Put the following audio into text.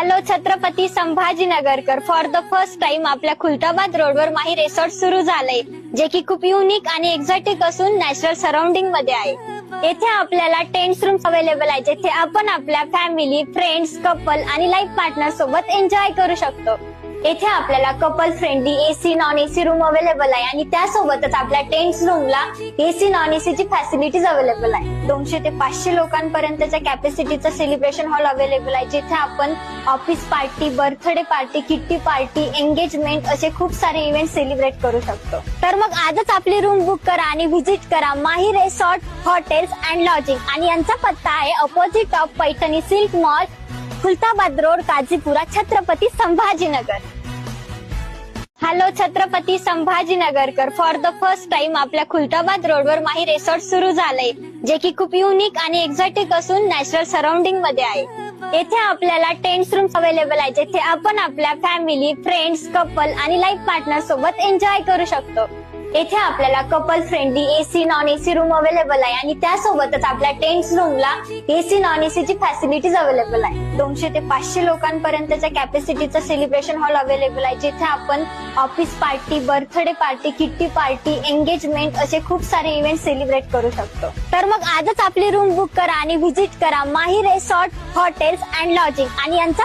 Hello Chhatrapati संभाजीनगरकर, for the first time आपल्या खुलताबाद रोडवर माही रिसॉर्ट सुरू झालंय, जे की खूप युनिक आणि एक्झॉटिक असून नॅचरल सराउंडिंग मध्ये आहे. येथे आपल्याला टेंट रूम्स अवेलेबल आहे, जिथे आपण आपल्या फॅमिली, फ्रेंड्स, कपल आणि लाईफ पार्टनर सोबत एन्जॉय करू शकतो. येथे आपल्याला couple friendly AC non AC room available आहे आणि त्यासोबतच आपल्या टेंट रूमला एसी नॉन एसी ची फॅसिलिटीज अवेलेबल आहे. 200 ते 500 लोकांपर्यंतच्या कॅपॅसिटीचा सेलिब्रेशन हॉल अवेलेबल आहे, जिथे आपण office party, birthday party, kitty party, engagement असे खूप सारे इव्हेंट सेलिब्रेट करू शकतो. तर मग आजच आपली रूम बुक करा आणि व्हिजिट करा Mahi resort hotels and lodging. आणि यांचा पत्ता आहे opposite of Paithani silk mall, Khultabad road, Kajipura, Chhatrapati Sambhajinagar. Hello Chhatrapati संभाजीनगरकर, फॉर द फर्स्ट टाइम आपल्या खुलताबाद रोडवर माही रिसॉर्ट सुरू झालंय, जे की खूप युनिक आणि एक्झॉटिक असून नॅचरल सराउंडिंग मध्ये आहे. येथे आपल्याला टेंट रूम्स अवेलेबल आहे, जिथे आपण आपल्या फॅमिली, फ्रेंड्स, कपल आणि लाईफ पार्टनर सोबत एन्जॉय करू शकतो. येथे आपल्याला couple friendly AC non AC room available आहे आणि त्यासोबतच आपल्या टेंट रूमला एसी नॉन एसी ची फॅसिलिटीज अवेलेबल आहे. 200 ते 500 लोकांपर्यंतच्या कॅपॅसिटीचा सेलिब्रेशन हॉल अवेलेबल आहे, जिथे आपण office party, birthday party, kitty party, engagement असे खूप सारे इव्हेंट सेलिब्रेट करू शकतो. तर मग आजच आपली रूम बुक करा आणि व्हिजिट करा Mahi resort hotels and lodging. आणि यांचा